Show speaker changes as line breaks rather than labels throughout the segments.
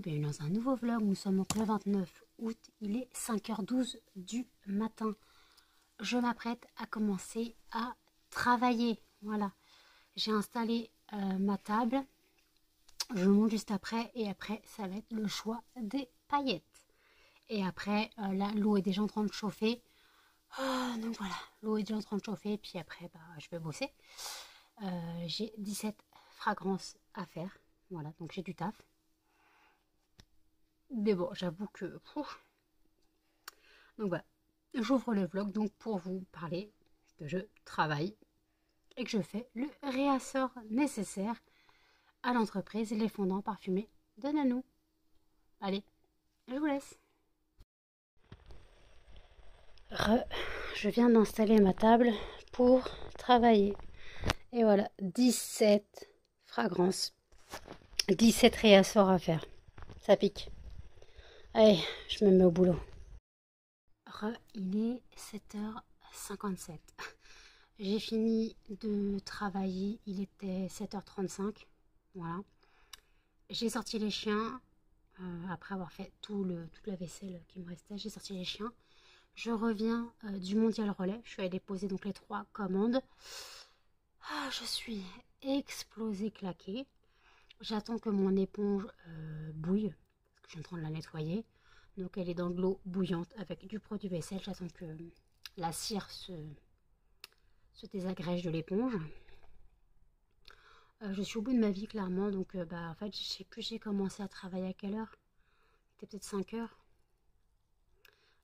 bienvenue dans un nouveau vlog. Nous sommes donc le 29 août, il est 5h12 du matin. Je m'apprête à commencer à travailler. Voilà, j'ai installé ma table. Je monte juste après et après ça va être le choix des paillettes. Et après là l'eau est déjà en train de chauffer. Donc voilà, l'eau est déjà en train de chauffer. Puis après je vais bosser. J'ai 17 fragrances à faire. Voilà, donc j'ai du taf. Mais bon, j'avoue que... Donc voilà, j'ouvre le vlog donc pour vous parler que je travaille et que je fais le réassort nécessaire à l'entreprise les fondants parfumés de Nanou. Allez, je vous laisse. Je viens d'installer ma table pour travailler. Et voilà, 17 fragrances, 17 réassorts à faire. Ça pique. Allez, je me mets au boulot. Il est 7h57. J'ai fini de travailler, il était 7h35. Voilà. J'ai sorti les chiens. Après avoir fait toute la vaisselle qui me restait, j'ai sorti les chiens. Je reviens du mondial relais. Je suis allée déposer donc les 3 commandes. Je suis explosée, claquée. J'attends que mon éponge bouille. Parce que je suis en train de la nettoyer. Donc elle est dans de l'eau bouillante avec du produit vaisselle. J'attends que la cire se désagrège de l'éponge. Je suis au bout de ma vie clairement. Donc en fait je sais plus j'ai commencé à travailler à quelle heure. C'était peut-être 5 heures.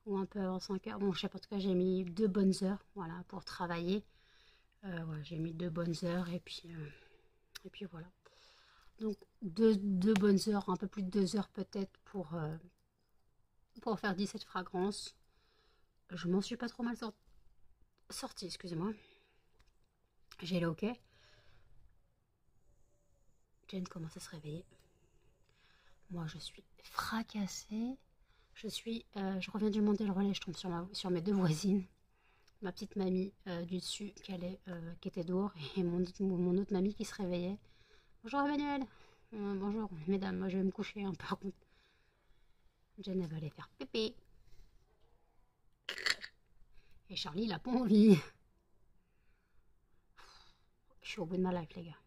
Ou un peu avant 5 heures. Bon je sais pas, en tout cas j'ai mis 2 bonnes heures voilà, pour travailler. Voilà, j'ai mis 2 bonnes heures et puis voilà. Donc 2 bonnes heures, un peu plus de 2 heures peut-être pour faire 17 fragrances. Je m'en suis pas trop mal sortie, excusez-moi. J'ai le OK. Jen commence à se réveiller. Moi, je suis fracassée. Je reviens du monter le relais, je tombe sur mes 2 voisines. Ma petite mamie du dessus qui était dehors et mon autre mamie qui se réveillait. Bonjour Emmanuel. Bonjour mesdames, moi je vais me coucher hein, par contre. Jen elle va aller faire pépé. Et Charlie, il a pas envie. Je suis au bout de ma life, les gars.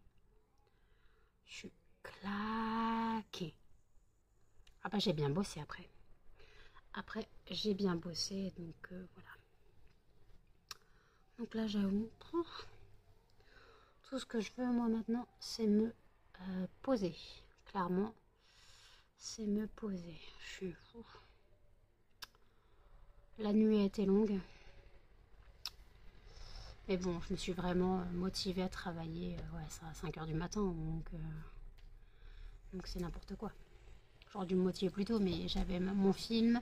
Je suis claquée. Ah bah j'ai bien bossé après. Après, j'ai bien bossé, donc voilà. Donc là, j'avoue, tout ce que je veux, moi, maintenant, c'est me poser. Clairement, c'est me poser. Je suis fou. La nuit a été longue. Mais bon, je me suis vraiment motivée à travailler. Ouais, ça à 5 h du matin, donc c'est n'importe quoi. J'aurais dû me motiver plus tôt, mais j'avais mon film.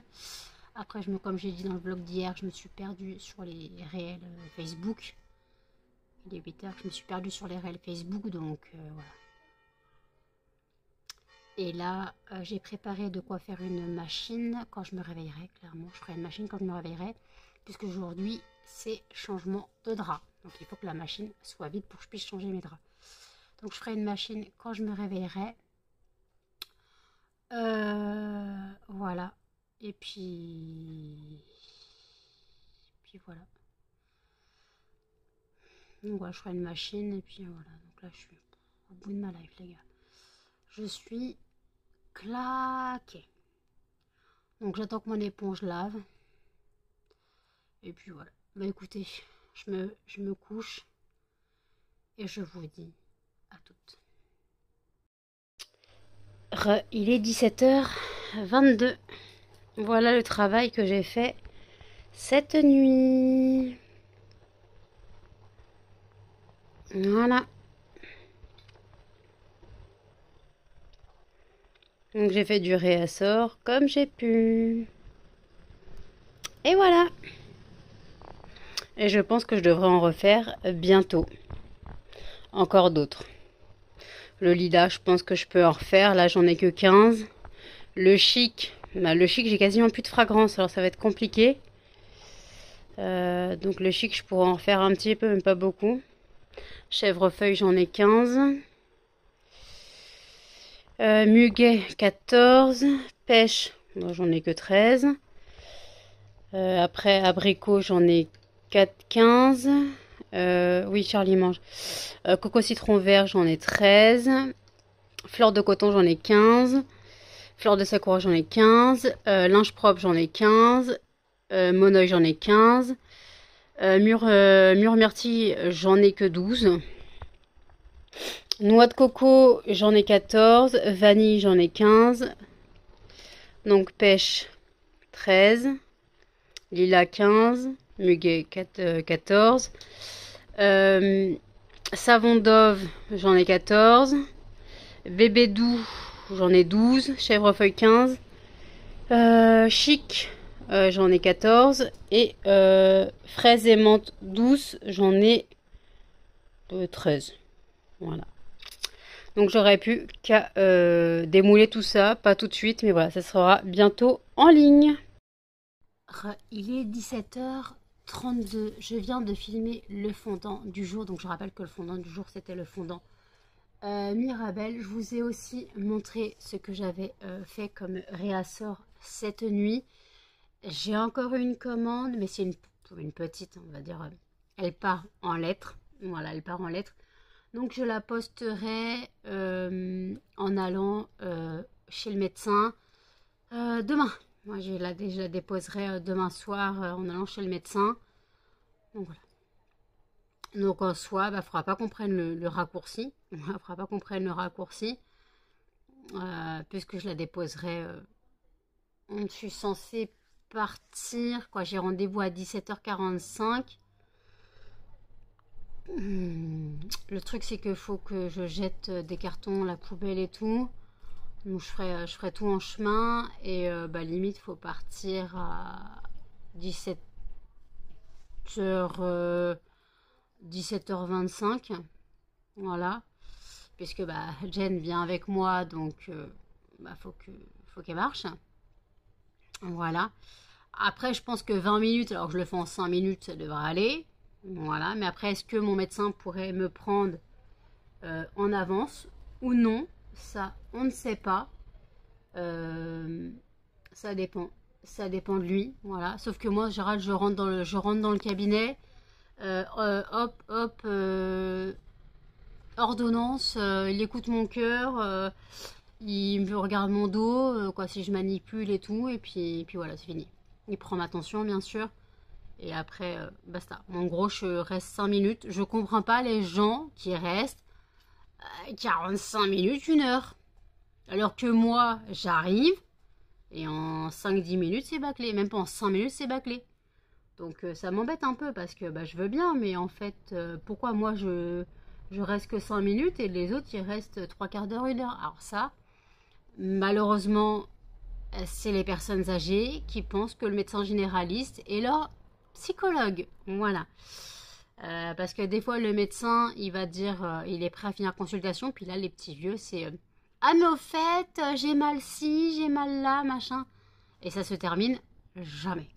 Après, comme j'ai dit dans le vlog d'hier, je me suis perdue sur les réels Facebook. Il est 8 h, je me suis perdue sur les réels Facebook, donc voilà. Et là, j'ai préparé de quoi faire une machine quand je me réveillerai, clairement. Je ferai une machine quand je me réveillerai, puisque aujourd'hui, c'est changement de drap. Donc il faut que la machine soit vide pour que je puisse changer mes draps. Donc je ferai une machine quand je me réveillerai. Voilà. Et puis voilà. Donc voilà, je ferai une machine et puis voilà. Donc là, je suis au bout de ma life, les gars. Je suis claquée. Donc j'attends que mon éponge lave. Et puis voilà. Bah écoutez, je me couche. Et je vous dis à toutes. Il est 17h22. Voilà le travail que j'ai fait cette nuit. Voilà. Donc j'ai fait du réassort comme j'ai pu. Et voilà. Et je pense que je devrais en refaire bientôt. Encore d'autres. Le lilas, je pense que je peux en refaire. Là, j'en ai que 15. Le chic, j'ai quasiment plus de fragrance. Alors ça va être compliqué. Donc le chic, je pourrais en refaire un petit peu, mais pas beaucoup. Chèvrefeuille, j'en ai 15. Muguet 14. Pêche, bon, j'en ai que 13. Après abricot, j'en ai 15. Oui, Charlie mange. Coco citron vert, j'en ai 13. Fleur de coton, j'en ai 15. Fleur de sakura, j'en ai 15. Linge propre, j'en ai 15. Monoeil, j'en ai 15. Myrtille, j'en ai que 12. Noix de coco, j'en ai 14. Vanille, j'en ai 15. Donc pêche, 13. Lilas, 15. Muguet, 14. Savon Dove, j'en ai 14. Bébé doux, j'en ai 12. Chèvrefeuille, 15. Chic, j'en ai 14. Et fraises et menthe douce, j'en ai 13. Voilà. Donc j'aurais pu démouler tout ça, pas tout de suite, mais voilà, ça sera bientôt en ligne. Il est 17h32. Je viens de filmer le fondant du jour. Donc je rappelle que le fondant du jour, c'était le fondant Mirabelle. Je vous ai aussi montré ce que j'avais fait comme réassort cette nuit. J'ai encore une commande, mais c'est une petite, on va dire. Elle part en lettres. Voilà, elle part en lettres. Donc je la posterai en allant chez le médecin demain. Moi je la déposerai demain soir en allant chez le médecin. Donc voilà. Donc en soi, il ne faudra pas qu'on prenne le raccourci. Il ne faudra pas qu'on prenne le raccourci. Puisque je la déposerai. Je suis censée partir. J'ai rendez-vous à 17h45. Le truc c'est qu'il faut que je jette des cartons, la poubelle et tout. Donc je ferai tout en chemin. Et limite faut partir à 17h25. Voilà. Puisque Jen vient avec moi. Donc faut qu'elle marche. Voilà. Après je pense que 20 minutes, alors que je le fais en 5 minutes, ça devrait aller. Voilà, mais après, est-ce que mon médecin pourrait me prendre en avance ou non? Ça, on ne sait pas. Ça dépend. Ça dépend de lui. Voilà. Sauf que moi, en général, je rentre dans le cabinet. Hop, hop. Ordonnance. Il écoute mon cœur. Il me regarde mon dos. Si je manipule et tout. Et puis voilà, c'est fini. Il prend ma tension, bien sûr. Et après, basta. En gros, je reste 5 minutes. Je comprends pas les gens qui restent 45 minutes, 1 heure. Alors que moi, j'arrive et en 5-10 minutes, c'est bâclé. Même pas en 5 minutes, c'est bâclé. Donc ça m'embête un peu parce que je veux bien. Mais en fait, pourquoi moi, je reste que 5 minutes et les autres, ils restent 3/4 d'heure, 1 heure. Alors ça, malheureusement, c'est les personnes âgées qui pensent que le médecin généraliste est leur psychologue, voilà. Parce que des fois le médecin il va dire il est prêt à finir consultation, puis là les petits vieux c'est ah mais au fait j'ai mal ci, j'ai mal là, machin, et ça se termine jamais.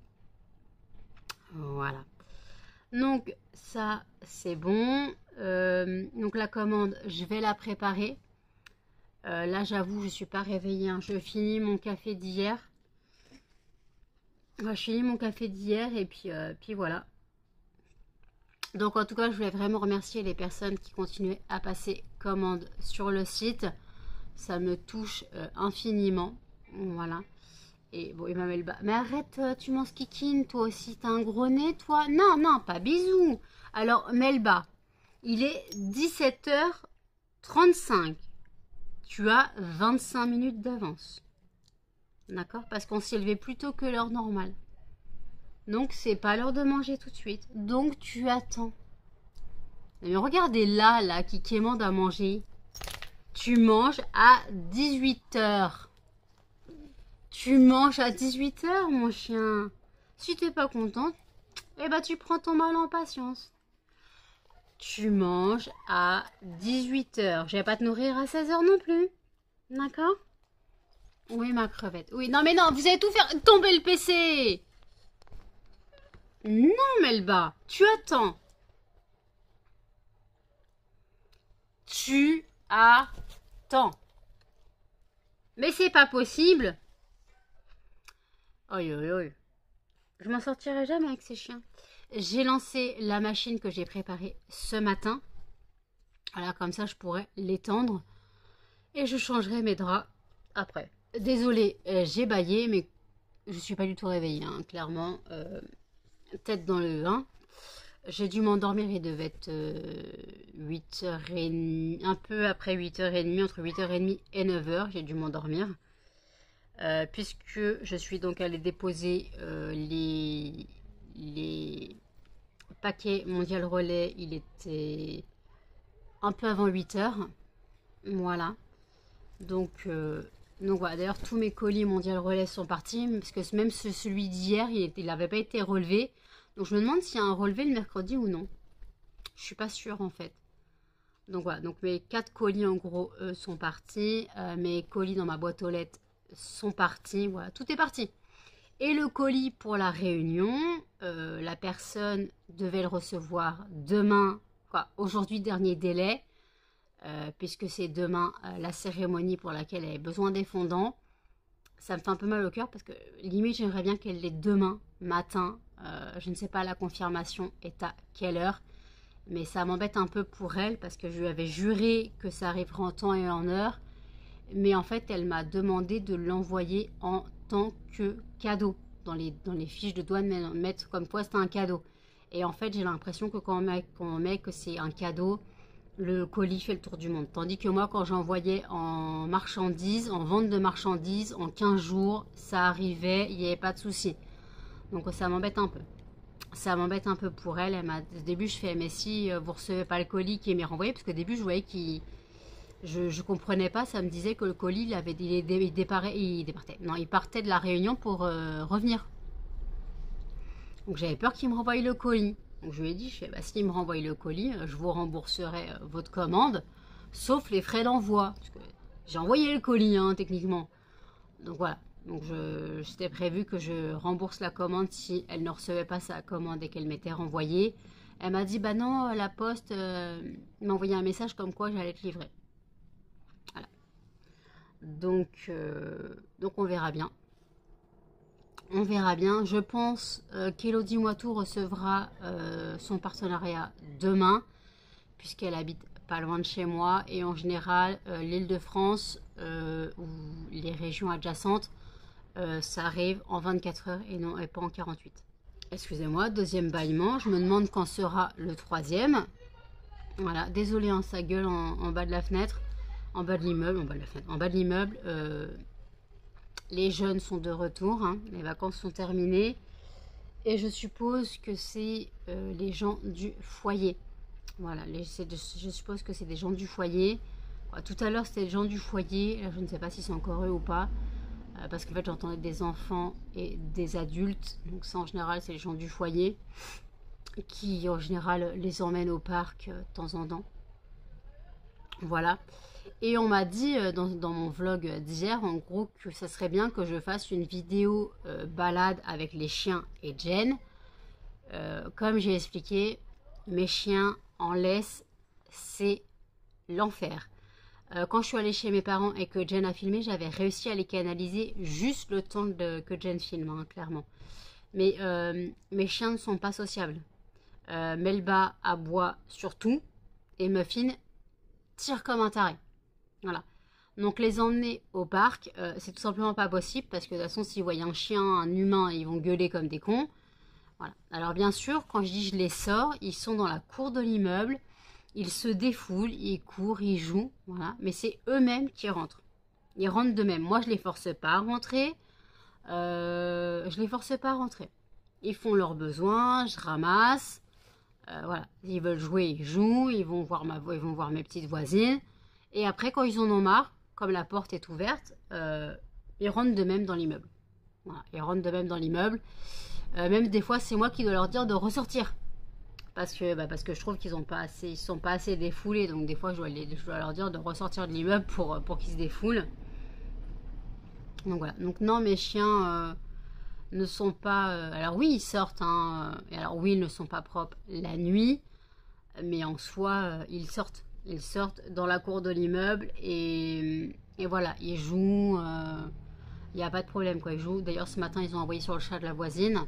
Voilà. Donc ça c'est bon. Donc la commande je vais la préparer. Là j'avoue je suis pas réveillée, hein. Je finis mon café d'hier. Je finis mon café d'hier et puis voilà. Donc en tout cas, je voulais vraiment remercier les personnes qui continuaient à passer commande sur le site. Ça me touche infiniment. Voilà. Et bon, il m'a mis le bas. Mais arrête, tu m'enskikines, toi aussi. T'as un gros nez, toi? Non, non, pas bisous. Alors, Melba, il est 17h35. Tu as 25 minutes d'avance. D'accord? Parce qu'on s'est levé plus tôt que l'heure normale. Donc, c'est pas l'heure de manger tout de suite. Donc, tu attends. Mais regardez là, qui quémande à manger. Tu manges à 18h. Tu manges à 18h, mon chien. Si t'es pas contente, tu prends ton mal en patience. Tu manges à 18h. Je vais pas te nourrir à 16h non plus. D'accord? Oui, ma crevette. Oui, non, mais non, vous allez tout faire tomber le PC. Non, Melba, tu attends. Tu attends. Mais c'est pas possible. Oi, oi, oi. Je m'en sortirai jamais avec ces chiens. J'ai lancé la machine que j'ai préparée ce matin. Voilà, comme ça je pourrais l'étendre. Et je changerai mes draps après. Désolée, j'ai bâillé, mais je suis pas du tout réveillée, hein, clairement. Tête dans le 1. J'ai dû m'endormir, il devait être 8h30, un peu après 8h30, entre 8h30 et 9h, j'ai dû m'endormir. Puisque je suis donc allée déposer les paquets Mondial Relais, il était un peu avant 8h. Voilà. Donc voilà, d'ailleurs tous mes colis Mondial Relais sont partis, parce que même celui d'hier, il n'avait pas été relevé. Donc je me demande s'il y a un relevé le mercredi ou non. Je suis pas sûre en fait. Donc voilà, donc mes 4 colis en gros sont partis. Mes colis dans ma boîte aux lettres sont partis. Voilà, tout est parti. Et le colis pour la réunion, la personne devait le recevoir demain. Aujourd'hui, dernier délai. Puisque c'est demain la cérémonie pour laquelle elle a besoin des fondants. Ça me fait un peu mal au cœur parce que limite j'aimerais bien qu'elle l'ait demain matin. Je ne sais pas la confirmation est à quelle heure, mais ça m'embête un peu pour elle parce que je lui avais juré que ça arriverait en temps et en heure. Mais en fait elle m'a demandé de l'envoyer en tant que cadeau. Dans les fiches de douane, mettre comme quoi c'est un cadeau. Et en fait j'ai l'impression que quand on met que c'est un cadeau, le colis fait le tour du monde. Tandis que moi, quand j'envoyais en marchandises, en vente de marchandises, en 15 jours, ça arrivait, il n'y avait pas de souci. Donc ça m'embête un peu. Ça m'embête un peu pour elle. Au début, je fais, mais si vous recevez pas le colis qui m'est renvoyé, parce qu'au début, je voyais qu'il... Je comprenais pas, ça me disait que le colis, il partait de la Réunion pour revenir. Donc j'avais peur qu'il me renvoie le colis. Donc je lui ai dit, s'il me renvoie le colis, je vous rembourserai votre commande, sauf les frais d'envoi. Parce que j'ai envoyé le colis, hein, techniquement. Donc voilà. Donc c'était prévu que je rembourse la commande si elle ne recevait pas sa commande et qu'elle m'était renvoyée. Elle m'a dit, bah non, la poste m'a envoyé un message comme quoi j'allais te livrer. Voilà. Donc on verra bien. On verra bien. Je pense qu'Elodie Moitou recevra son partenariat demain, puisqu'elle habite pas loin de chez moi. Et en général, l'Île-de-France ou les régions adjacentes, ça arrive en 24 heures et pas en 48. Excusez-moi, deuxième bâillement. Je me demande quand sera le troisième. Voilà, désolé, hein, ça gueule en bas de la fenêtre. En bas de l'immeuble, en bas de l'immeuble. Les jeunes sont de retour, hein, les vacances sont terminées. Et je suppose que c'est les gens du foyer. Voilà, je suppose que c'est des gens du foyer. Tout à l'heure, c'était les gens du foyer. Là, je ne sais pas si c'est encore eux ou pas. Parce qu'en fait, j'entendais des enfants et des adultes. Donc ça, en général, c'est les gens du foyer qui, en général, les emmènent au parc de temps en temps. Voilà. Et on m'a dit dans mon vlog d'hier, en gros, que ça serait bien que je fasse une vidéo balade avec les chiens et Jen. Comme j'ai expliqué, mes chiens en laisse, c'est l'enfer. Quand je suis allée chez mes parents et que Jen a filmé, j'avais réussi à les canaliser juste le temps que Jen filme, hein, clairement. Mais mes chiens ne sont pas sociables. Melba aboie surtout et Muffin tire comme un taré. Voilà. Donc les emmener au parc, c'est tout simplement pas possible parce que de toute façon, s'ils voient un chien, un humain, ils vont gueuler comme des cons. Voilà. Alors bien sûr, quand je dis je les sors, ils sont dans la cour de l'immeuble, ils se défoulent, ils courent, ils jouent, voilà. Mais c'est eux-mêmes qui rentrent. Ils rentrent d'eux-mêmes. Moi, je les force pas à rentrer. Je les force pas à rentrer. Ils font leurs besoins, je ramasse. Voilà. Ils veulent jouer, ils jouent. Ils vont voir mes petites voisines. Et après, quand ils en ont marre, comme la porte est ouverte, ils rentrent d'eux-mêmes dans l'immeuble. Voilà, ils rentrent d'eux-mêmes dans l'immeuble. Même des fois, c'est moi qui dois leur dire de ressortir. Parce que je trouve qu'ils ne sont pas assez défoulés. Donc des fois, je dois leur dire de ressortir de l'immeuble pour qu'ils se défoulent. Donc voilà. Donc non, mes chiens ne sont pas... alors oui, ils sortent. Hein, et alors oui, ils ne sont pas propres la nuit. Mais en soi, ils sortent. Ils sortent dans la cour de l'immeuble et Et voilà, ils jouent, il n'y a pas de problème quoi, ils jouent. D'ailleurs ce matin ils ont envoyé sur le chat de la voisine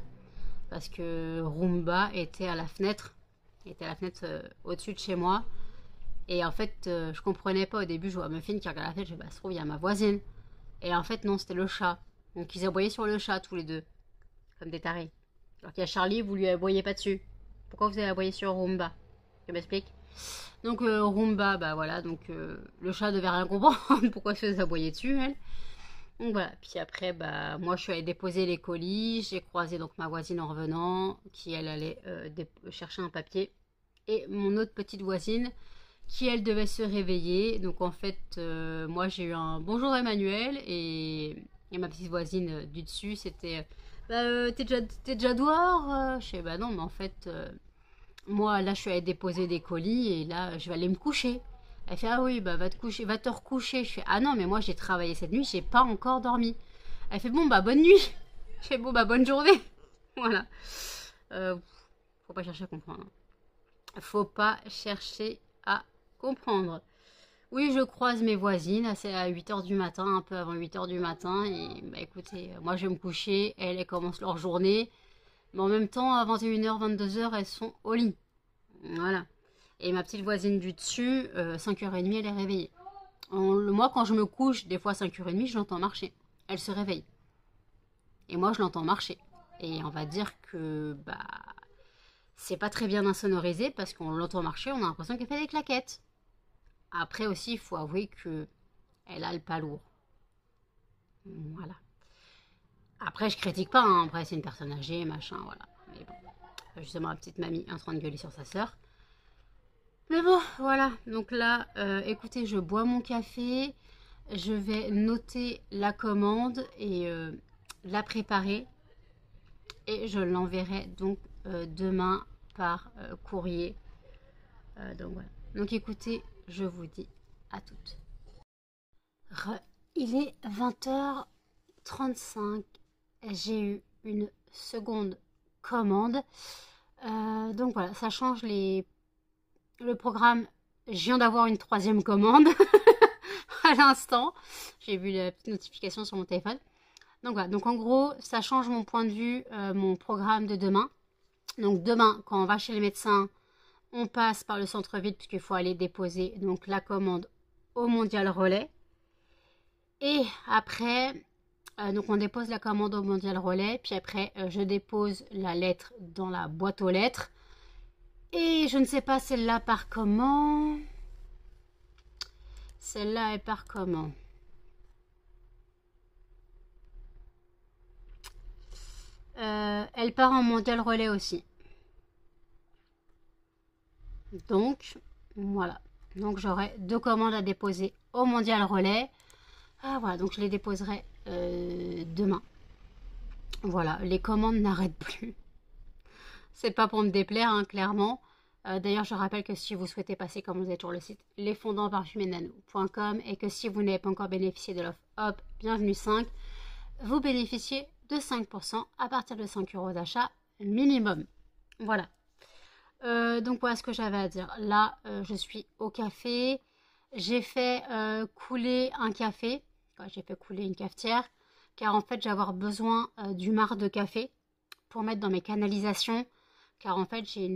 parce que Roomba était à la fenêtre, au-dessus de chez moi. Et en fait, je comprenais pas au début, je vois Muffin qui regarde la fenêtre, je dis bah ça se trouve il y a ma voisine. Et en fait non, c'était le chat. Donc ils aboyaient sur le chat tous les deux, comme des tarés. Alors qu'il y a Charlie, vous lui aboyez pas dessus. Pourquoi vous avez aboyé sur Roomba? Je m'explique. Donc Roomba, bah voilà, donc le chat devait rien comprendre pourquoi je faisais aboyer dessus, elle. Donc voilà, puis après, bah moi je suis allée déposer les colis, j'ai croisé donc ma voisine en revenant, qui elle allait chercher un papier, et mon autre petite voisine, qui elle devait se réveiller. Donc en fait, moi j'ai eu un bonjour Emmanuel, et ma petite voisine du dessus, c'était bah, t'es déjà dehors Je sais bah non, mais en fait, moi là je suis allée déposer des colis, et là je vais aller me coucher. Elle fait ah oui bah va te coucher, va te recoucher. Je fais ah non mais moi j'ai travaillé cette nuit, j'ai pas encore dormi. Elle fait bon bah bonne nuit. Je fais bon bah bonne journée. Voilà. Euh, Faut pas chercher à comprendre. Faut pas chercher à comprendre. Oui, je croise mes voisines, c'est à 8h du matin, un peu avant 8h du matin, et bah écoutez, moi je vais me coucher, elles commencent leur journée, mais en même temps, à 21h, 22h, elles sont au lit. Voilà. Et ma petite voisine du dessus, 5h30, elle est réveillée. Moi, quand je me couche, des fois 5h30, je l'entends marcher. Elle se réveille. Et moi, je l'entends marcher. Et on va dire que bah c'est pas très bien insonorisé parce qu'on l'entend marcher, on a l'impression qu'elle fait des claquettes. Après aussi, il faut avouer que elle a le pas lourd. Voilà. Après, je critique pas, hein. Après, c'est une personne âgée, machin, voilà. Mais bon, justement, ma petite mamie en train de gueuler sur sa sœur. Mais bon, voilà. Donc là, écoutez, je bois mon café. Je vais noter la commande et la préparer. Et je l'enverrai donc demain par courrier. Donc voilà. Donc écoutez, je vous dis à toutes. Il est 20h35. J'ai eu une seconde commande. Donc voilà, ça change le programme. Je viens d'avoir une troisième commande à l'instant. J'ai vu la petite notification sur mon téléphone. Donc voilà, donc en gros, ça change mon point de vue, mon programme de demain. Donc demain, quand on va chez les médecins, on passe par le centre-ville puisqu'il faut aller déposer donc la commande au Mondial Relais. Et après, donc on dépose la commande au Mondial Relais, puis après je dépose la lettre dans la boîte aux lettres. Et je ne sais pas celle-là part comment. Celle-là elle part comment. Elle part en Mondial Relais aussi. Donc voilà. Donc j'aurai 2 commandes à déposer au Mondial Relais. Ah voilà, donc je les déposerai demain. Voilà, les commandes n'arrêtent plus. C'est pas pour me déplaire, hein, clairement. D'ailleurs, je rappelle que si vous souhaitez passer, comme vous êtes sur le site lesfondantparfumésnano.com, et que si vous n'avez pas encore bénéficié de l'offre Hop, bienvenue 5, vous bénéficiez de 5% à partir de 5 € d'achat minimum. Voilà. Donc voilà ce que j'avais à dire. Là, je suis au café. J'ai fait couler un café. Ouais, j'ai fait couler une cafetière. Car en fait, j'ai avoir besoin du marc de café pour mettre dans mes canalisations. Car en fait, j'ai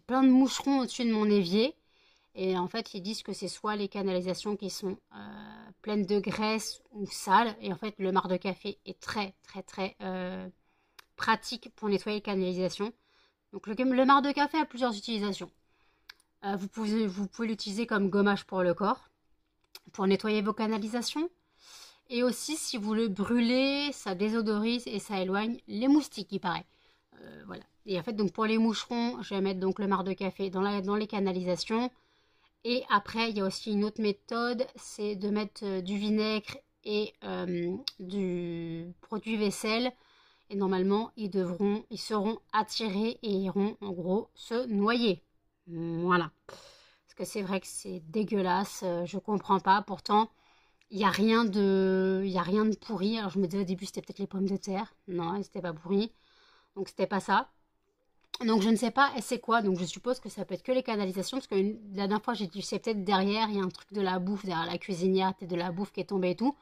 plein de moucherons au-dessus de mon évier. Et en fait, ils disent que c'est soit les canalisations qui sont pleines de graisse ou sales. Et en fait, le marc de café est très, très, très pratique pour nettoyer les canalisations. Donc le marc de café a plusieurs utilisations. Vous pouvez l'utiliser comme gommage pour le corps, pour nettoyer vos canalisations. Et aussi, si vous le brûlez, ça désodorise et ça éloigne les moustiques, il paraît. Voilà. Et en fait, donc pour les moucherons, je vais mettre donc le marc de café dans les canalisations. Et après, il y a aussi une autre méthode, c'est de mettre du vinaigre et du produit vaisselle. Et normalement, ils seront attirés et iront en gros se noyer. Voilà. Parce que c'est vrai que c'est dégueulasse, je comprends pas. Pourtant, il n'y a rien de pourri. Alors je me disais au début, c'était peut-être les pommes de terre. Non, c'était pas pourri. Donc c'était pas ça. Donc je ne sais pas c'est quoi, donc je suppose que ça peut être que les canalisations, parce que la dernière fois j'ai dit c'est peut-être derrière, il y a un truc de la bouffe derrière la cuisinière, peut-être de la bouffe qui est tombée et tout.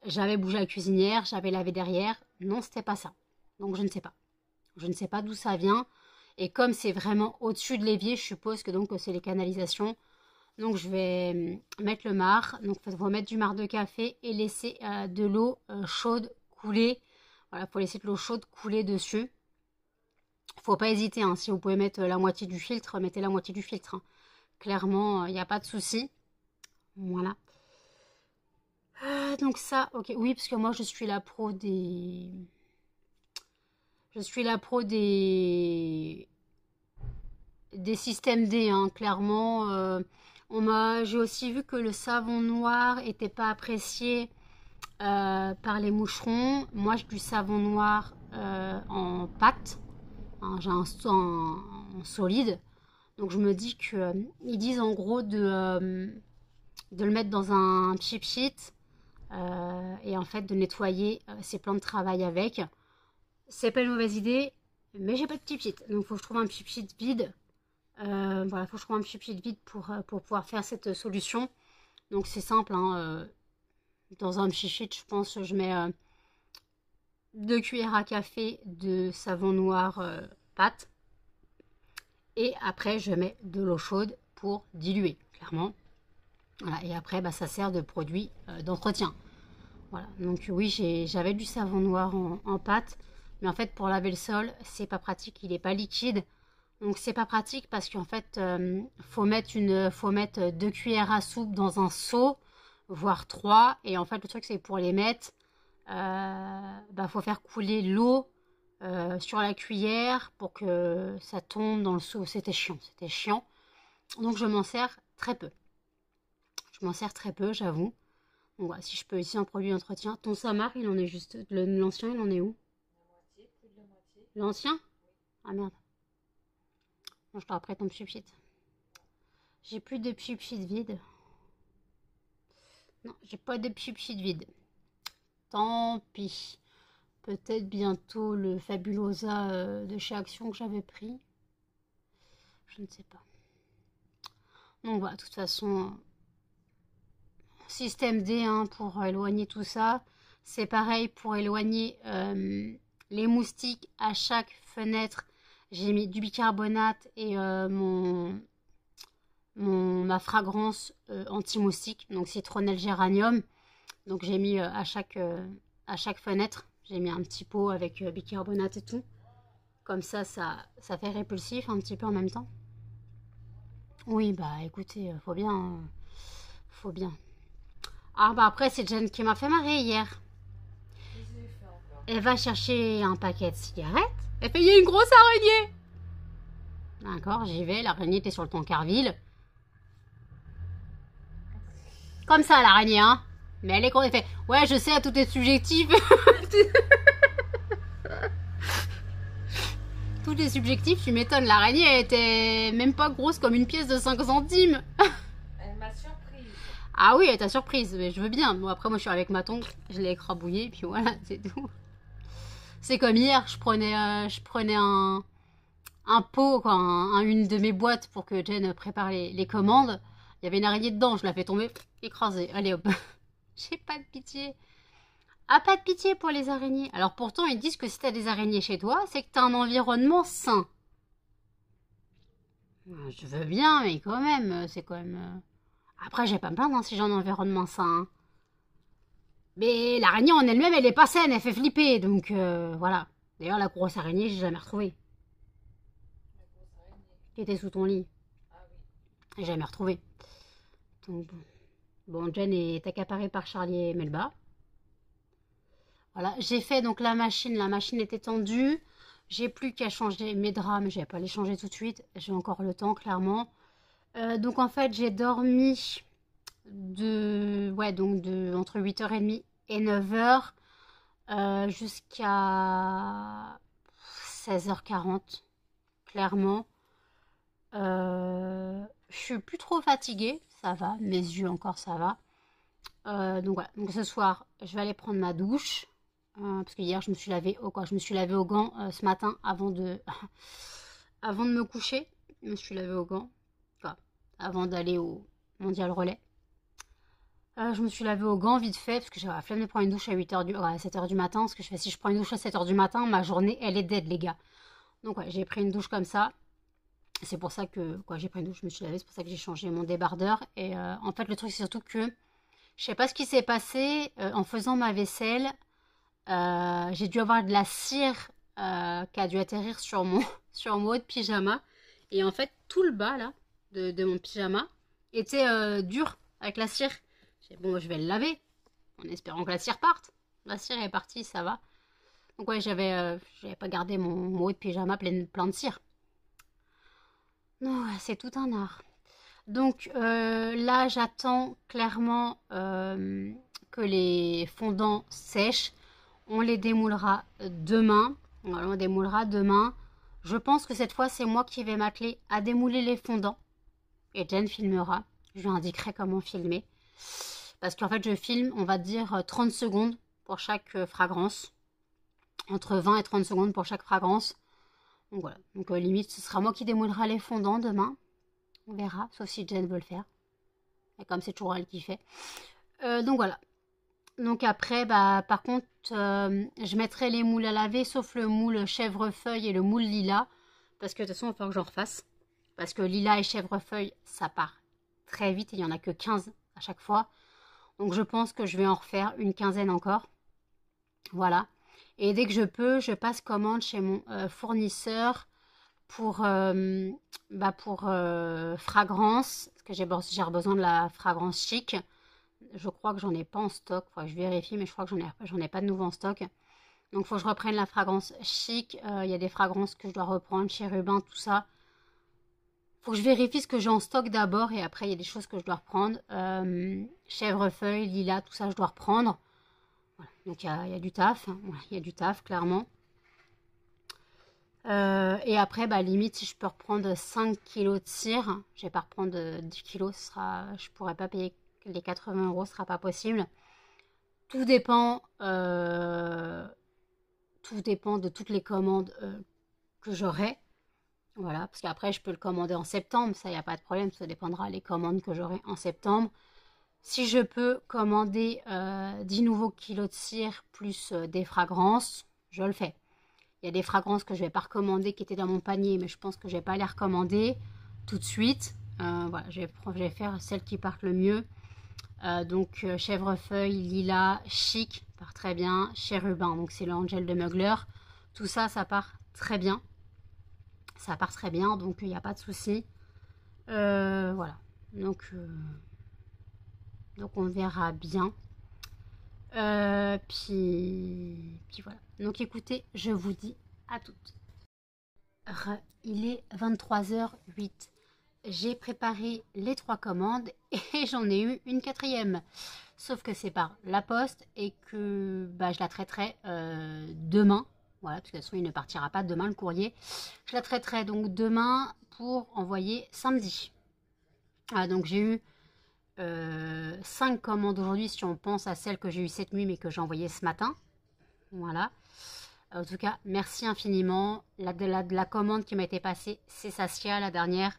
J'avais bougé la cuisinière, j'avais lavé derrière, non c'était pas ça. Donc je ne sais pas. Je ne sais pas d'où ça vient. Et comme c'est vraiment au-dessus de l'évier, je suppose que donc c'est les canalisations. Donc je vais mettre le marc, donc il faut mettre du marc de café et laisser de l'eau chaude couler. Voilà, il faut laisser de l'eau chaude couler dessus. Faut pas hésiter, hein. Si vous pouvez mettre la moitié du filtre, mettez la moitié du filtre, hein. Clairement, il n'y a pas de souci. Voilà. Donc ça, ok, oui, parce que moi je suis la pro des... Je suis la pro des systèmes D, hein, clairement. J'ai aussi vu que le savon noir n'était pas apprécié par les moucherons. Moi, j'ai du savon noir en pâte. Hein, j'ai en solide. Donc, je me dis que ils disent en gros de le mettre dans un cheap sheet et en fait de nettoyer ses plans de travail avec. C'est pas une mauvaise idée, mais j'ai pas de cheap sheet. Donc, il faut que je trouve un cheap sheet vide. Voilà, il faut que je trouve un cheap sheet vide pour pouvoir faire cette solution. Donc, c'est simple, hein, dans un cheap sheet, je pense que je mets 2 cuillères à café de savon noir pâte. Et après, je mets de l'eau chaude pour diluer, clairement. Voilà, et après, bah, ça sert de produit d'entretien. Voilà, donc oui, j'avais du savon noir en pâte. Mais en fait, pour laver le sol, c'est pas pratique, il n'est pas liquide. Donc c'est pas pratique parce qu'en fait, faut mettre 2 cuillères à soupe dans un seau, voire 3. Et en fait, le truc, c'est que pour les mettre, bah, faut faire couler l'eau sur la cuillère pour que ça tombe dans le seau. C'était chiant, c'était chiant. Donc je m'en sers très peu. Je m'en sers très peu, j'avoue. Donc voilà, si je peux ici un produit d'entretien. Ton Samar, il en est juste... L'ancien, il en est où?
La moitié, plus de la moitié.
L'ancien? Ah merde. Bon, je te rapprête ton pchit. J'ai plus de pchit vide. Non, j'ai pas de pchit vide. Tant pis. Peut-être bientôt le Fabulosa de chez Action que j'avais pris. Je ne sais pas. Donc voilà, de toute façon, système D hein, pour éloigner tout ça. C'est pareil pour éloigner les moustiques à chaque fenêtre. J'ai mis du bicarbonate et ma fragrance anti-moustique, donc citronnelle géranium. Donc j'ai mis à chaque fenêtre, j'ai mis un petit pot avec bicarbonate et tout. Comme ça fait répulsif un petit peu en même temps. Oui, bah écoutez, faut bien. Faut bien. Ah bah après, c'est Jen qui m'a fait marrer hier. Elle va chercher un paquet de cigarettes. Elle fait, il y a une grosse araignée. D'accord, j'y vais. L'araignée était sur le Tancarville. Comme ça, l'araignée, hein. Mais elle est con. Elle fait, ouais, je sais, tout est subjectif. Tout est subjectif, tu m'étonnes. L'araignée, elle était même pas grosse comme une pièce de 5 centimes.
Elle m'a surprise.
Ah oui, elle t'a surprise, mais je veux bien. Bon, après, moi, je suis avec ma tongue, je l'ai écrabouillée, puis voilà, c'est tout. C'est comme hier, je prenais un pot, quoi, une de mes boîtes pour que Jen prépare les commandes. Il y avait une araignée dedans, je la fais tomber, écrasée. Allez hop. J'ai pas de pitié. Ah, pas de pitié pour les araignées. Alors pourtant, ils disent que si t'as des araignées chez toi, c'est que t'as un environnement sain. Je veux bien, mais quand même, c'est quand même... Après, j'ai pas me plaindre hein, si j'ai un environnement sain. Hein. Mais l'araignée en elle-même, elle est pas saine, elle fait flipper, donc voilà. D'ailleurs, la grosse araignée, j'ai jamais retrouvée.
La grosse araignée.
Qui était sous ton lit.
Ah oui.
J'ai jamais retrouvée. Donc bon, Jen est accaparée par Charlie et Melba. Voilà, j'ai fait donc la machine est étendue. J'ai plus qu'à changer mes draps, mais je vais pas les changer tout de suite. J'ai encore le temps, clairement. Donc en fait, j'ai dormi entre 8h30 et 9h jusqu'à 16h40, clairement. Je suis plus trop fatiguée, ça va. Mes yeux encore, ça va. Donc voilà, donc ce soir, je vais aller prendre ma douche. Parce que hier, je me suis lavée au gant ce matin avant de me coucher, je me suis lavée au gant. Enfin, avant d'aller au mondial relais. Je me suis lavée au gant vite fait, parce que j'avais la flemme de prendre une douche à 8h à 7h du matin. Parce que je fais, si je prends une douche à 7h du matin, ma journée, elle est dead, les gars. Donc ouais, j'ai pris une douche comme ça. C'est pour ça que, quoi, j'ai pris une douche, je me suis lavée, c'est pour ça que j'ai changé mon débardeur. Et en fait, le truc, c'est surtout que, je sais pas ce qui s'est passé, en faisant ma vaisselle, j'ai dû avoir de la cire qui a dû atterrir sur mon, sur mon haut de pyjama. Et en fait, tout le bas, là, de mon pyjama, était dur, avec la cire. J'ai dit, bon, je vais le laver, en espérant que la cire parte. La cire est partie, ça va. Donc ouais, j'avais pas gardé mon haut de pyjama plein de cire. Non, ouais, c'est tout un art. Donc là, j'attends clairement que les fondants sèchent. On les démoulera demain. Voilà, on démoulera demain. Je pense que cette fois, c'est moi qui vais m'atteler à démouler les fondants. Et Jen filmera. Je lui indiquerai comment filmer. Parce qu'en fait, je filme, on va dire, 30 secondes pour chaque fragrance. Entre 20 et 30 secondes pour chaque fragrance. Donc voilà. Donc limite, ce sera moi qui démoulera les fondants demain. On verra, sauf si Jen veut le faire. Et comme c'est toujours elle qui fait. Donc voilà. Donc après, bah, par contre, je mettrai les moules à laver, sauf le moule chèvrefeuille et le moule lilas. Parce que de toute façon, il va falloir que j'en refasse. Parce que lilas et chèvrefeuille, ça part très vite. Et il n'y en a que 15 à chaque fois. Donc je pense que je vais en refaire une quinzaine encore. Voilà. Et dès que je peux, je passe commande chez mon fournisseur pour fragrance. Parce que j'ai besoin de la fragrance chic. Je crois que j'en ai pas en stock. Enfin, je vérifie, mais je crois que j'en ai pas de nouveau en stock. Donc, il faut que je reprenne la fragrance chic. Il y a des fragrances que je dois reprendre, chérubin, tout ça. Faut que je vérifie ce que j'ai en stock d'abord. Et après, il y a des choses que je dois reprendre. Chèvrefeuille, lilas, tout ça, je dois reprendre. Voilà. Donc, il y a du taf. Ouais, il y a du taf, clairement. Et après, bah, limite, si je peux reprendre 5 kilos de cire, je vais pas reprendre 10 kilos, je pourrais pas payer les 80 euros, ce sera pas possible. Tout dépend, de toutes les commandes que j'aurai. Voilà, parce qu'après, je peux le commander en septembre, ça, il n'y a pas de problème, ça dépendra des commandes que j'aurai en septembre. Si je peux commander 10 nouveaux kilos de cire plus des fragrances, je le fais. Il y a des fragrances que je ne vais pas recommander qui étaient dans mon panier, mais je pense que je ne vais pas les recommander tout de suite. Voilà, je vais faire celles qui partent le mieux. Donc chèvrefeuille, lilas, chic, part très bien. Chérubin, donc c'est l'Angel de Mugler. Tout ça, ça part très bien. Ça part très bien, donc il n'y a pas de souci. Voilà. Donc on verra bien. Puis voilà. Donc écoutez, je vous dis à toutes. Il est 23h08. J'ai préparé les 3 commandes et j'en ai eu une 4e. Sauf que c'est par la poste et que bah, je la traiterai demain. Voilà, parce que de toute façon, il ne partira pas demain le courrier. Je la traiterai donc demain pour envoyer samedi. Donc j'ai eu 5 commandes aujourd'hui si on pense à celles que j'ai eues cette nuit mais que j'ai envoyées ce matin. Voilà. En tout cas, merci infiniment. La commande qui m'a été passée, c'est Saskia, la dernière.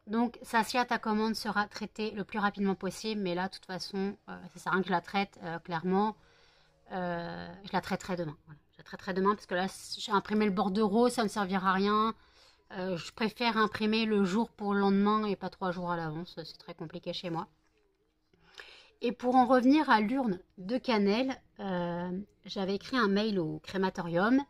Donc, Saskia, ta commande sera traitée le plus rapidement possible. Mais là, de toute façon, ça sert à rien que je la traite, clairement. Je la traiterai demain. Voilà. Je la traiterai demain parce que là, j'ai imprimé le bordereau, ça ne servira à rien. Je préfère imprimer le jour pour le lendemain et pas 3 jours à l'avance. C'est très compliqué chez moi. Et pour en revenir à l'urne de cannelle, j'avais écrit un mail au crématorium.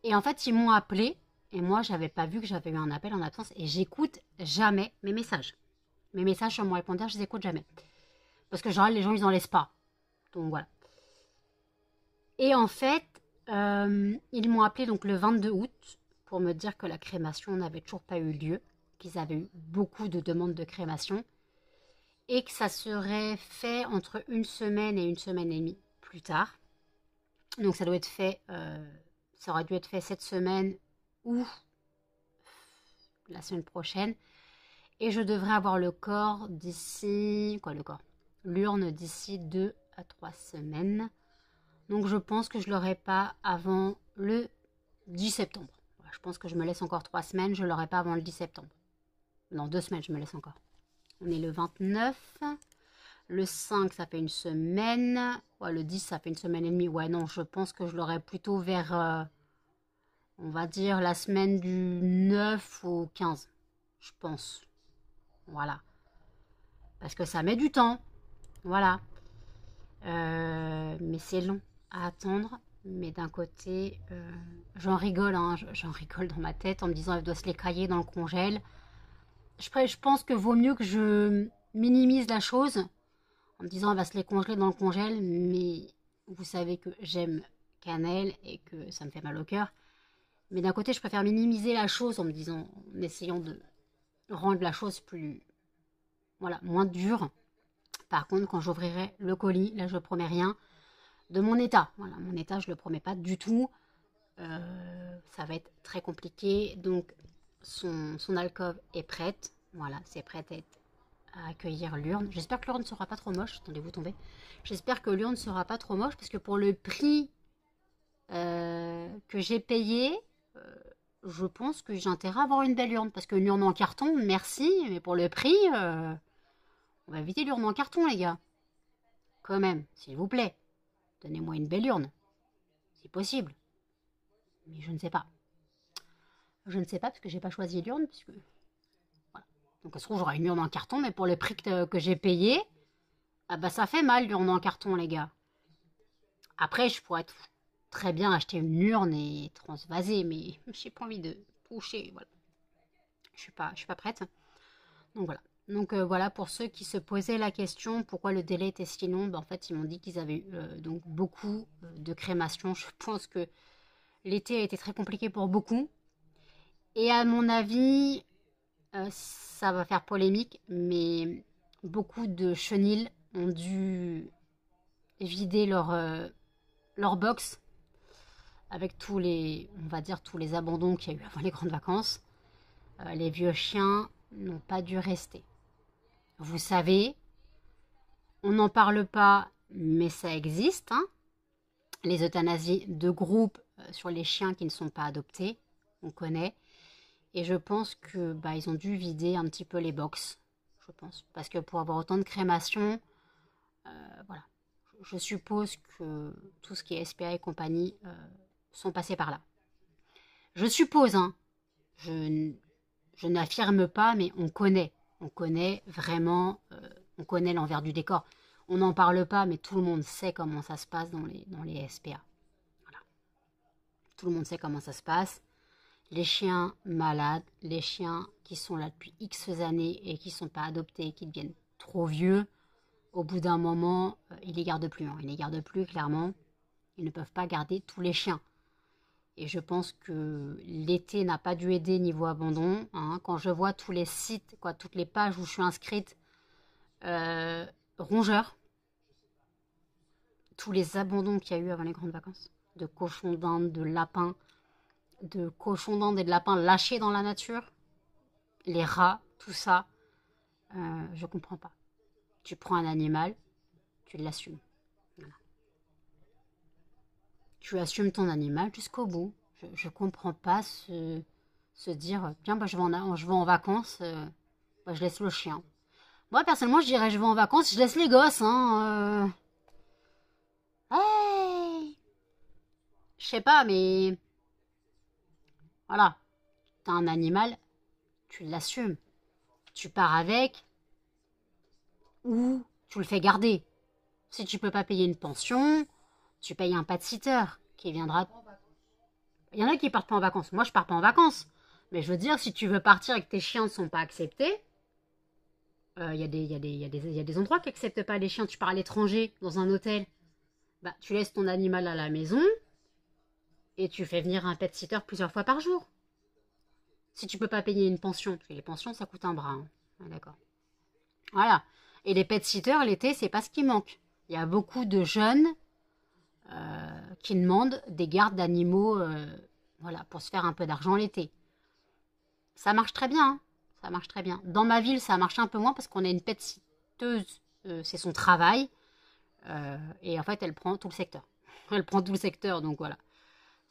Et en fait, ils m'ont appelé. Et moi, j'avais pas vu que j'avais eu un appel en absence. Et j'écoute jamais mes messages. Mes messages sur mon répondeur, je les écoute jamais. Parce que genre, les gens, ils en laissent pas. Donc voilà. Et en fait, ils m'ont appelé donc le 22 août pour me dire que la crémation n'avait toujours pas eu lieu. Qu'ils avaient eu beaucoup de demandes de crémation. Et que ça serait fait entre une semaine et une semaine et demie plus tard. Donc ça doit être fait, ça aurait dû être fait cette semaine ou la semaine prochaine. Et je devrais avoir le corps d'ici, l'urne d'ici 2 à 3 semaines. Donc je pense que je l'aurai pas avant le 10 septembre. Voilà, je pense que je me laisse encore 3 semaines. Je ne l'aurai pas avant le 10 septembre. Non, 2 semaines, je me laisse encore. On est le 29. Le 5, ça fait une semaine. Ouais, le 10, ça fait une semaine et demie. Ouais, non, je pense que je l'aurai plutôt vers, on va dire, la semaine du 9 au 15. Je pense. Voilà. Parce que ça met du temps. Voilà. Mais c'est long à attendre. Mais d'un côté, j'en rigole. Hein, j'en rigole dans ma tête en me disant elle doit se les cailler dans le congèle. Je pense que vaut mieux que je minimise la chose en me disant elle va se les congeler dans le congèle. Mais vous savez que j'aime cannelle et que ça me fait mal au cœur. Mais d'un côté, je préfère minimiser la chose en me disant, en essayant de rendre la chose plus, voilà, moins dure. Par contre, quand j'ouvrirai le colis, là, je promets rien de mon état. Voilà, mon état, je le promets pas du tout. Ça va être très compliqué. Donc, son alcôve est prête. Voilà, c'est prête à accueillir l'urne. J'espère que l'urne ne sera pas trop moche. Attendez-vous tomber. J'espère que l'urne ne sera pas trop moche parce que pour le prix que j'ai payé, je pense que j'ai intérêt à avoir une belle urne. Parce qu'une urne en carton, merci, mais pour le prix, on va éviter l'urne en carton, les gars. Quand même, s'il vous plaît. Donnez-moi une belle urne. C'est possible. Mais je ne sais pas. Je ne sais pas parce que j'ai pas choisi l'urne. Puisque... Voilà. Donc, ça se trouve, j'aurai une urne en carton, mais pour le prix que j'ai payé, ah bah ça fait mal l'urne en carton, les gars. Après, je pourrais très bien acheter une urne et transvaser, mais j'ai pas envie de toucher. Voilà. Je suis pas prête. Donc voilà. Donc voilà, pour ceux qui se posaient la question pourquoi le délai était si long, ben, en fait ils m'ont dit qu'ils avaient eu donc beaucoup de crémations. Je pense que l'été a été très compliqué pour beaucoup. Et à mon avis, ça va faire polémique, mais beaucoup de chenilles ont dû vider leur box avec tous les, on va dire, tous les abandons qu'il y a eu avant les grandes vacances. Les vieux chiens n'ont pas dû rester. Vous savez, on n'en parle pas, mais ça existe. Hein, les euthanasies de groupe sur les chiens qui ne sont pas adoptés, on connaît. Et je pense que bah, ils ont dû vider un petit peu les box, je pense. Parce que pour avoir autant de crémations, voilà. Je suppose que tout ce qui est SPA et compagnie sont passés par là. Je suppose, hein. Je n'affirme pas, mais on connaît. On connaît vraiment, on connaît l'envers du décor. On n'en parle pas, mais tout le monde sait comment ça se passe dans les SPA. Voilà. Tout le monde sait comment ça se passe. Les chiens malades, les chiens qui sont là depuis X années et qui ne sont pas adoptés, qui deviennent trop vieux, au bout d'un moment, ils ne les gardent plus. Hein. Ils ne les gardent plus, clairement. Ils ne peuvent pas garder tous les chiens. Et je pense que l'été n'a pas dû aider niveau abandon. Hein. Quand je vois tous les sites, toutes les pages où je suis inscrite, rongeurs, tous les abandons qu'il y a eu avant les grandes vacances, de cochons d'Inde, de lapins, de cochons d'Inde et de lapins lâchés dans la nature, les rats, tout ça, je comprends pas. Tu prends un animal, tu l'assumes. Voilà. Tu assumes ton animal jusqu'au bout. Je comprends pas se dire, tiens, bah, je vais en vacances, bah, je laisse le chien. Moi, personnellement, je dirais, je vais en vacances, je laisse les gosses. Hein, Hey, je sais pas, mais voilà, t'as un animal, tu l'assumes. Tu pars avec ou tu le fais garder. Si tu peux pas payer une pension, tu payes un pet-sitter qui viendra. Il y en a qui partent pas en vacances. Moi, je pars pas en vacances. Mais je veux dire, si tu veux partir et que tes chiens ne sont pas acceptés, il y a des endroits qui acceptent pas les chiens. Tu pars à l'étranger, dans un hôtel. Bah, tu laisses ton animal à la maison et tu fais venir un pet-sitter plusieurs fois par jour. Si tu peux pas payer une pension, parce que les pensions, ça coûte un bras. Hein. Ah, d'accord. Voilà. Et les pet-sitters, l'été, c'est pas ce qui manque. Il y a beaucoup de jeunes qui demandent des gardes d'animaux voilà, pour se faire un peu d'argent l'été. Ça marche très bien. Hein. Ça marche très bien. Dans ma ville, ça marche un peu moins parce qu'on a une pet-sitteuse. C'est son travail. Et en fait, elle prend tout le secteur. Elle prend tout le secteur, donc voilà.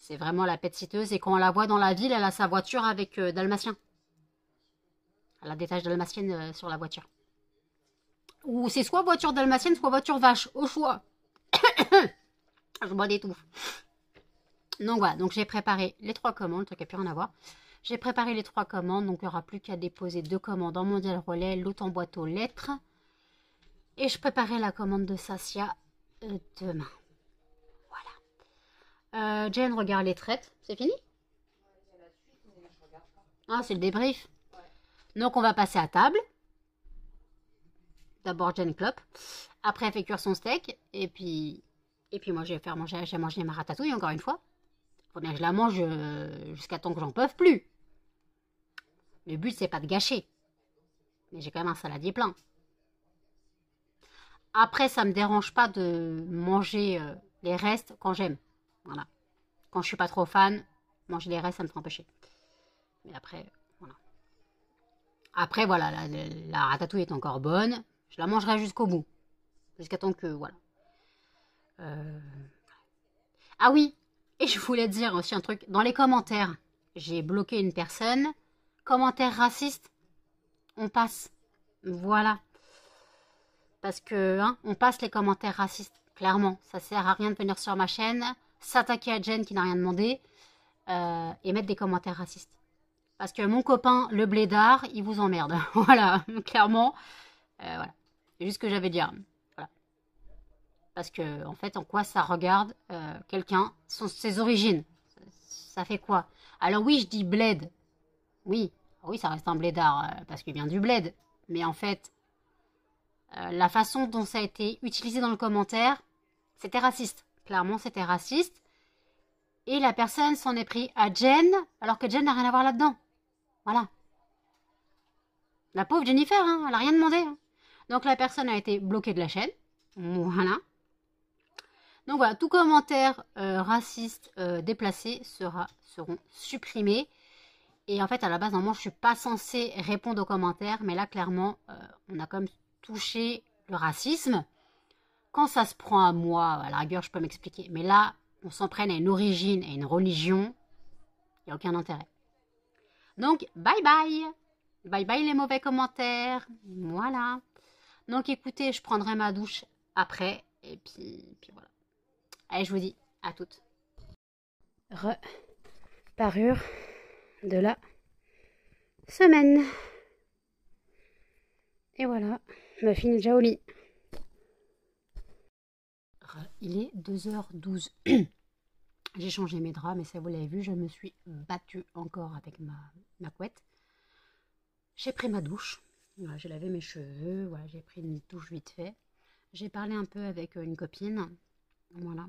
C'est vraiment la pet-siteuse. Et quand on la voit dans la ville, elle a sa voiture avec Dalmatien. Elle a des taches dalmatiennes sur la voiture. Ou c'est soit voiture dalmatienne, soit voiture vache. Au choix. Je bois des touffes. Donc voilà, donc j'ai préparé les 3 commandes, le truc n'a plus rien à voir. J'ai préparé les 3 commandes, donc il n'y aura plus qu'à déposer 2 commandes en Mondial Relais, l'autre en boîte aux lettres. Et je préparais la commande de Sacia demain. Voilà. Jen regarde les traites, c'est fini? Ah, c'est le débrief. Donc on va passer à table. D'abord Jen clope. Après elle fait cuire son steak. Et puis moi je vais faire manger, j'ai mangé ma ratatouille encore une fois. Faut bien que je la mange jusqu'à temps que j'en peux plus. Le but c'est pas de gâcher. Mais j'ai quand même un saladier plein. Après ça me dérange pas de manger les restes quand j'aime. Voilà. Quand je suis pas trop fan, manger les restes ça me fait un peu chier. Mais après, voilà. Après voilà, la ratatouille est encore bonne. Je la mangerai jusqu'au bout. Jusqu'à temps que, voilà. Ah oui, et je voulais dire aussi un truc. Dans les commentaires, j'ai bloqué une personne. Commentaires racistes, on passe. Voilà. Parce que, hein, on passe les commentaires racistes. Clairement, ça sert à rien de venir sur ma chaîne, s'attaquer à Jen qui n'a rien demandé, et mettre des commentaires racistes. Parce que mon copain, le blédard, il vous emmerde. Voilà, clairement. Voilà. C'est juste ce que j'avais à dire. Voilà. Parce que, en fait, en quoi ça regarde quelqu'un, ses origines. Ça fait quoi? Alors oui, je dis bled. Oui, oui, ça reste un blédard, parce qu'il vient du bled. Mais en fait, la façon dont ça a été utilisé dans le commentaire, c'était raciste. Clairement, c'était raciste. Et la personne s'en est pris à Jen, alors que Jen n'a rien à voir là-dedans. Voilà. La pauvre Jennifer, hein, elle n'a rien demandé. Hein. Donc la personne a été bloquée de la chaîne. Voilà. Donc voilà, tout commentaire raciste déplacé seront supprimés. Et en fait, à la base, normalement, je ne suis pas censée répondre aux commentaires. Mais là, clairement, on a quand même touché le racisme. Quand ça se prend à moi, à la rigueur, je peux m'expliquer. Mais là, on s'en prenne à une origine et une religion. Il n'y a aucun intérêt. Donc, bye bye. Bye bye les mauvais commentaires. Voilà. Donc écoutez, je prendrai ma douche après. Et puis voilà. Allez, je vous dis à toutes.
Parure de la semaine. Et voilà, Muffin est déjà au lit.
Il est 2h12. J'ai changé mes draps, mais ça vous l'avez vu, je me suis battue encore avec ma couette. J'ai pris ma douche. Voilà, j'ai lavé mes cheveux. Voilà, j'ai pris une douche vite fait. J'ai parlé un peu avec une copine. Voilà.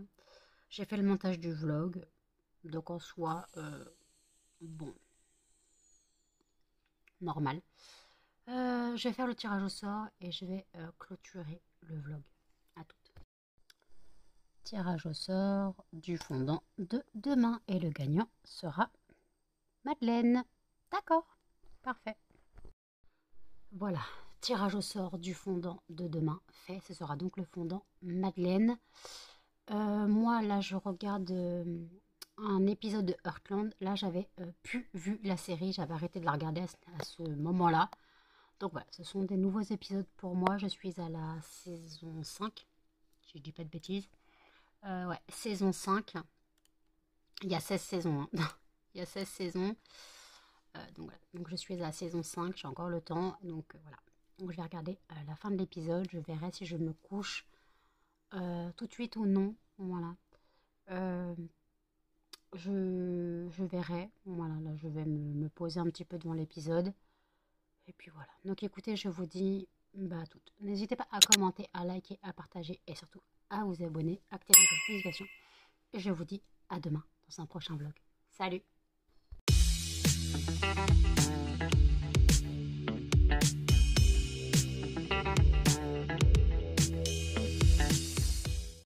J'ai fait le montage du vlog. Donc en soi, bon, normal. Je vais faire le tirage au sort et je vais clôturer le vlog. À toutes. Tirage au sort du fondant de demain. Et le gagnant sera Madeleine. D'accord, parfait. Voilà, tirage au sort du fondant de demain fait. Ce sera donc le fondant Madeleine. Moi, là, je regarde un épisode de Heartland. Là, j'avais plus vu la série. J'avais arrêté de la regarder à ce moment-là. Donc voilà, ce sont des nouveaux épisodes pour moi. Je suis à la saison 5. Si je dis pas de bêtises. Ouais, saison 5. Il y a 16 saisons. Hein. Il y a 16 saisons. Donc, voilà. Donc je suis à la saison 5. J'ai encore le temps. Donc voilà. Donc je vais regarder la fin de l'épisode. Je verrai si je me couche tout de suite ou non. Voilà. Je verrai. Voilà, là je vais me poser un petit peu devant l'épisode. Et puis voilà. Donc écoutez, je vous dis à toutes. N'hésitez pas à commenter, à liker, à partager et surtout à vous abonner, activer les notifications. Et je vous dis à demain dans un prochain vlog. Salut!